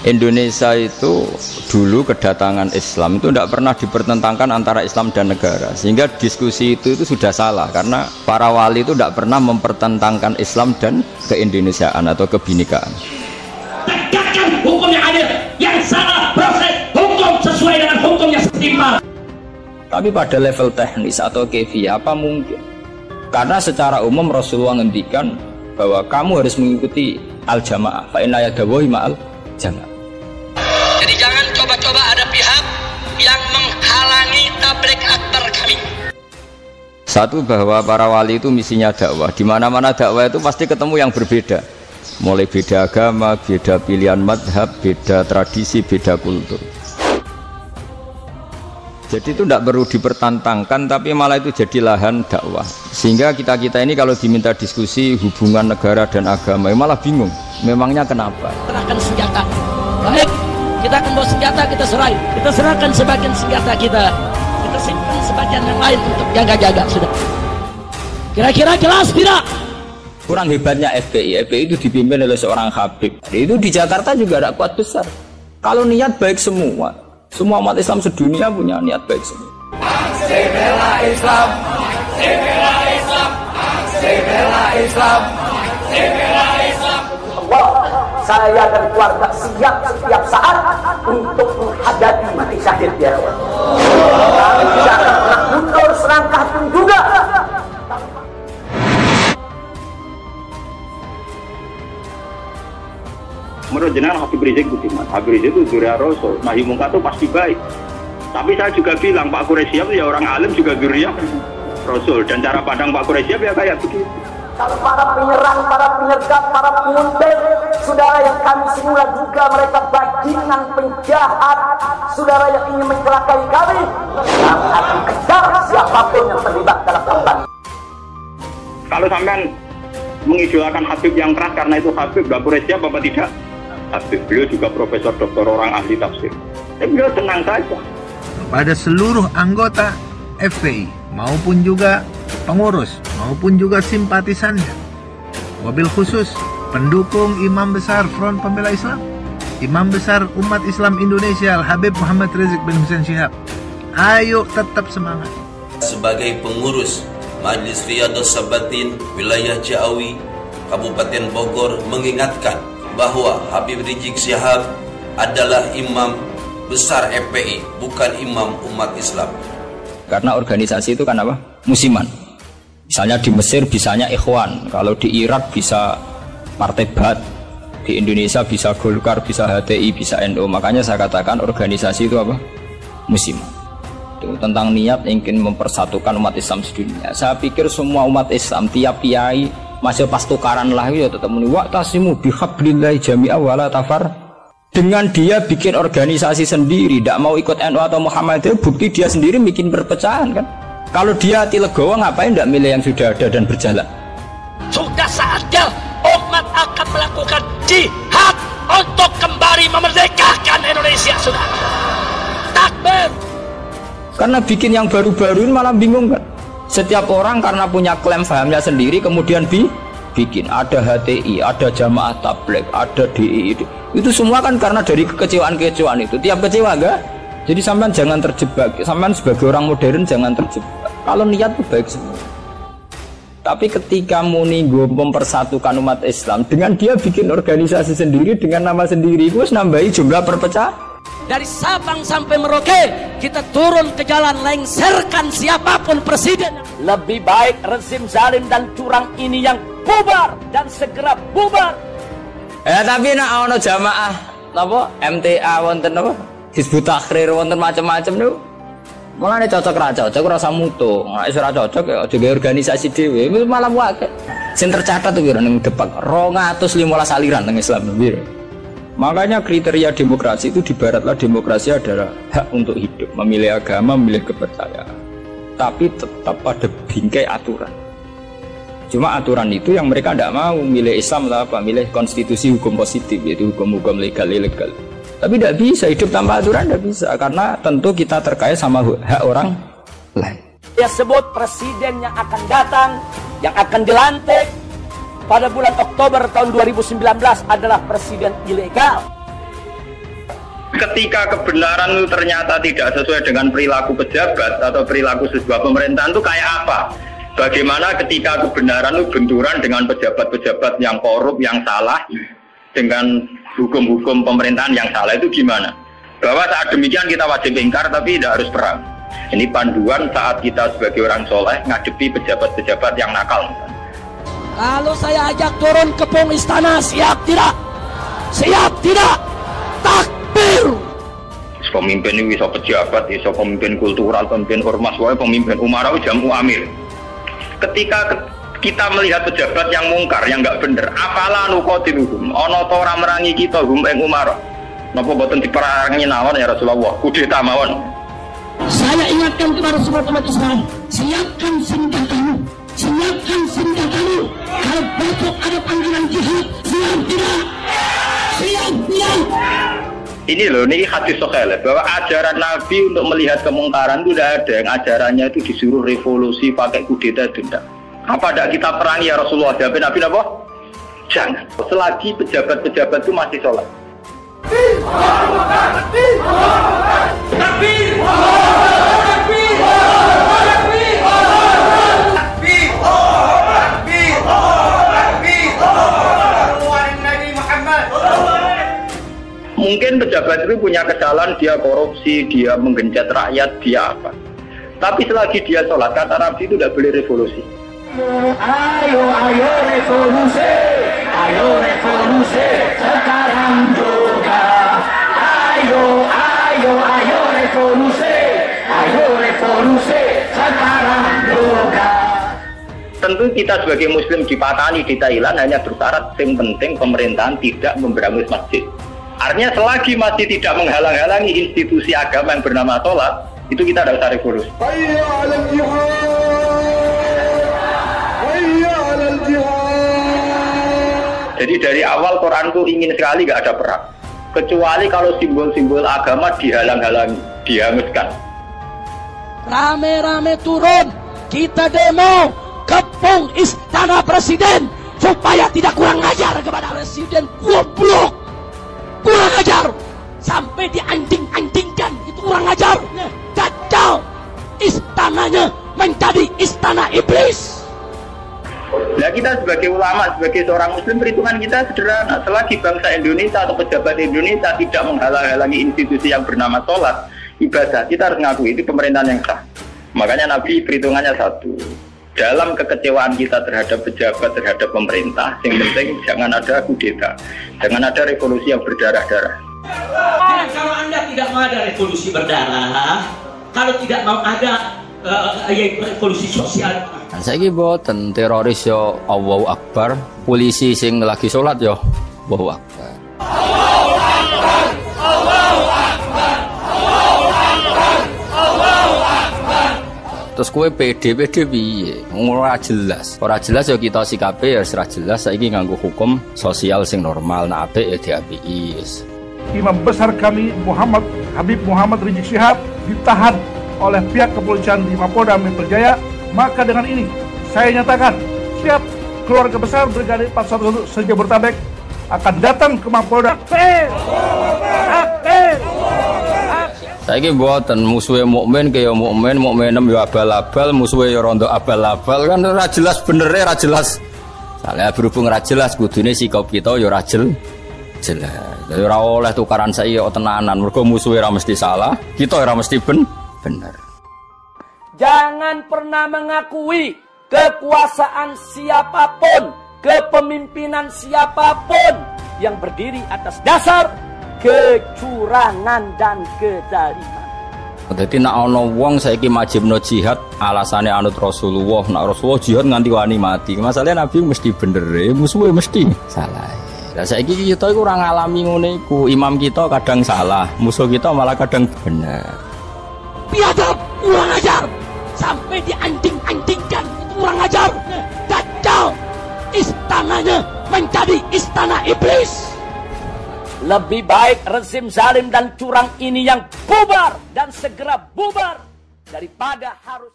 Indonesia itu dulu kedatangan Islam itu tidak pernah dipertentangkan antara Islam dan negara, sehingga diskusi itu sudah salah karena para wali itu tidak pernah mempertentangkan Islam dan keindonesiaan atau kebinekaan. Tegakkan hukum yang adil, yang salah proses hukum sesuai dengan hukum yang setimpal. Tapi pada level teknis atau kefiyah apa mungkin? Karena secara umum Rasulullah ngendikan bahwa kamu harus mengikuti al-jamaah, fa inna yadawahi ma'al jamaah. Jadi jangan coba-coba ada pihak yang menghalangi tabligh akbar kami. Satu, bahwa para wali itu misinya dakwah. Di mana-mana dakwah itu pasti ketemu yang berbeda. Mulai beda agama, beda pilihan madhab, beda tradisi, beda kultur. Jadi itu tidak perlu dipertentangkan, tapi malah itu jadi lahan dakwah. Sehingga kita-kita ini kalau diminta diskusi hubungan negara dan agama, malah bingung. Memangnya kenapa? Serahkan senjata. Baik, kita akan bawa senjata, kita serahkan sebagian senjata kita simpan sebagian yang lain untuk jaga-jaga. Sudah kira-kira jelas tidak? Kurang hebatnya FPI itu dipimpin oleh seorang Habib. Itu di Jakarta juga ada kuat besar. Kalau niat baik semua umat Islam sedunia punya niat baik semua. Aksi bela Islam, aksi bela Islam, aksi bela Islam, aksi bela Islam. Saya dan keluarga siap setiap saat untuk menghadapi mati syahid ya Allah. Kami tidak akan pernah mundur selangkah pun juga. Menurut jenengan Habib Rizik Budiman, Habib Rizik itu zuriat Rasul, nahi mungkar itu pasti baik. Tapi saya juga bilang Pak Quraisyab ya orang alim juga zuriat Rasul, dan cara pandang Pak Quraisyab ya kayak begitu. Kalau para penyerang, para penyergap, para penguntit, saudara yang kami semula juga mereka bajingan penjahat, saudara yang ingin mencelakai kami akan kejar siapapun yang terlibat dalam kampanye. Kalau sampean mengidolakan Habib yang keras karena itu Habib, Pak Quraisyab apa tidak? Habib, beliau juga profesor doktor orang ahli tafsir. Beliau tenang saja. Pada seluruh anggota FPI maupun juga pengurus maupun juga simpatisannya, wabil khusus pendukung Imam Besar Front Pembela Islam, Imam Besar Umat Islam Indonesia Al-Habib Muhammad Rizik bin Hussein Syihab, ayo tetap semangat. Sebagai pengurus Majelis Riyadhus Sabatin Wilayah Ciawi Kabupaten Bogor mengingatkan bahwa Habib Rizik Syihab adalah imam besar FPI, bukan imam umat Islam. Karena organisasi itu kan apa? Musiman. Misalnya di Mesir bisanya Ikhwan, kalau di Irak bisa Partai Ba'ath, di Indonesia bisa Golkar, bisa HTI, bisa NU. Makanya saya katakan organisasi itu apa? Musiman. Itu tentang niat ingin mempersatukan umat Islam sedunia. Saya pikir semua umat Islam tiap kiai masih pas tukaran lah ya tetap muni wa'tasimu bihablillahi jami'a wala tafar. Dengan dia bikin organisasi sendiri, tidak mau ikut NU atau Muhammadiyah, bukti dia sendiri bikin perpecahan kan. Kalau dia hati legowo ngapain tidak milih yang sudah ada dan berjalan? Sudah saatnya umat akan melakukan jihad untuk kembali memerdekakan Indonesia. Sudah takbir. Karena bikin yang baru-baru ini malah bingung kan. Setiap orang karena punya klaim fahamnya sendiri kemudian bikin ada HTI, ada Jamaah Tabligh, ada DI. Itu semua kan karena dari kekecewaan-kekecewaan itu. Tiap kecewa enggak? Jadi sampean jangan terjebak. Sampean sebagai orang modern jangan terjebak. Kalau niat itu baik semua. Tapi ketika muni mempersatukan umat Islam dengan dia bikin organisasi sendiri dengan nama sendiri, itu nambahi jumlah perpecahan. Dari Sabang sampai Merauke kita turun ke jalan lengserkan siapapun presiden. Lebih baik rezim zalim dan curang ini yang bubar dan segera bubar. Tapi nak ono jamaah apa MTA wonten apa Hizbut Tahrir wonten macam-macam niku. Mulane cocok ra cocok rasa mutu. Nek ora cocok ya aja organisasi dhewe malah wae. Sing tercatat tuh kira ning Depak 215 aliran teng Islam piro. Makanya kriteria demokrasi itu di baratlah demokrasi adalah hak untuk hidup, memilih agama, memilih kepercayaan. Tapi tetap pada bingkai aturan. Cuma aturan itu yang mereka tidak mau milih Islam lah apa, milih konstitusi hukum positif yaitu hukum-hukum legal ilegal. Tapi tidak bisa hidup tanpa aturan, tidak bisa karena tentu kita terkait sama hak orang lain. Dia sebut presiden yang akan datang, yang akan dilantik pada bulan Oktober tahun 2019 adalah presiden ilegal. Ketika kebenaran itu ternyata tidak sesuai dengan perilaku pejabat atau perilaku sebuah pemerintahan itu kayak apa? Bagaimana ketika kebenaran itu benturan dengan pejabat-pejabat yang korup, yang salah, dengan hukum-hukum pemerintahan yang salah itu gimana? Bahwa saat demikian kita wajib ingkar tapi tidak harus perang. Ini panduan saat kita sebagai orang soleh ngadepi pejabat-pejabat yang nakal. Kalau saya ajak turun ke pung istana, siap tidak? Siap tidak? Takbir! Pemimpin ini bisa pejabat, bisa pemimpin kultural, pemimpin ormas, pemimpin umara, jamu amir. Ketika kita melihat pejabat yang mungkar, yang nggak bener, apalah nuqatiluhum, ono to ora merangi kita hum ing umara. Napa boten diperangi nawon ya Rasulullah, kudeta mawon. Saya ingatkan kepada semua umat Islam, siapkan senjatamu, siapkan senjatamu. Kalau besok ada panggilan jihad, siap tidak? Siap tidak? Ini loh, ini hadis sahih bahwa ajaran Nabi untuk melihat kemungkaran itu tidak ada. Yang ajarannya itu disuruh revolusi pakai kudeta tidak. Apa tidak kita perangi ya Rasulullah? Jawab Nabi apa? Jangan. Selagi pejabat-pejabat itu masih sholat. Mungkin pejabat itu punya kesalahan, dia korupsi, dia menggenjot rakyat, dia apa. Tapi selagi dia sholat, kata Nabi itu tidak boleh revolusi. Ayo revolusi, ayo revolusi sekarang juga. Ayo revolusi sekarang juga. Tentu kita sebagai muslim di Patani, di Thailand hanya bersyarat yang penting pemerintahan tidak memberangus masjid. Artinya selagi masih tidak menghalang-halangi institusi agama yang bernama sholat, itu kita tidak usah revolusi. Jadi dari awal Quran itu ingin sekali nggak ada perang, kecuali kalau simbol-simbol agama dihalang-halangi, dihanguskan. Rame-rame turun, kita demo kepung istana presiden supaya tidak kurang ajar kepada presiden. Goblok, kurang ajar sampai dianting-antingkan, itu kurang ajar. Gagal, istananya menjadi istana iblis. Nah kita sebagai ulama, sebagai seorang muslim, perhitungan kita sederhana. Selagi bangsa Indonesia atau pejabat Indonesia tidak menghalang-halangi institusi yang bernama sholat, ibadah, kita harus mengakui itu pemerintahan yang sah. Makanya Nabi perhitungannya satu. Dalam kekecewaan kita terhadap pejabat, terhadap pemerintah, yang penting jangan ada kudeta, jangan ada revolusi yang berdarah-darah. Kalau Anda tidak mau ada revolusi berdarah, kalau tidak mau ada revolusi sosial, saya ini boten teroris yo Allahu Akbar, polisi sing lagi sholat yo Allahu Akbar. Allahu Akbar, Allahu Akbar, Allahu Akbar, Allahu Akbar. Terus kue PD piye? Ora jelas ya kita sikape ya ora jelas. Saiki nganggo hukum sosial sing normal, nek apik ya diapiki. Imam besar kami Habib Muhammad Rizik Syihab ditahan oleh pihak kepolisian di Mapolda Metro Jaya. Maka dengan ini saya nyatakan siap keluarga besar Brigadir 411 Serja Bertabek akan datang ke Mapolda. Saiki mboten musuhe mukmin kaya mukmin, mukminem yo abal-abal, musuhe yo rondo abal-abal, kan ora jelas benere, ora jelas. Soale berhubung ora jelas kudune sikap kita yo ora jelas. Dadi ora oleh tukaran saiki yo tenanan, mergo musuhe ora mesti salah, kita ora mesti bener. Jangan pernah mengakui kekuasaan siapapun, kepemimpinan siapapun yang berdiri atas dasar kecurangan dan kezaliman. Jadi nak ono wong saiki majibno jihad alasane anut Rasulullah, nak Rasulullah jihad nganti wani mati. Masalahnya Nabi mesti bener, musuhe mesti salah. Lah saiki kita iku ora ngalami ngene iku. Imam kita kadang salah, musuh kita malah kadang bener. Biadab, kurang ajar. Sampai dianting-antingkan, itu kurang ajar. Gagal, istananya menjadi istana iblis. Lebih baik rezim zalim dan curang ini yang bubar dan segera bubar daripada harus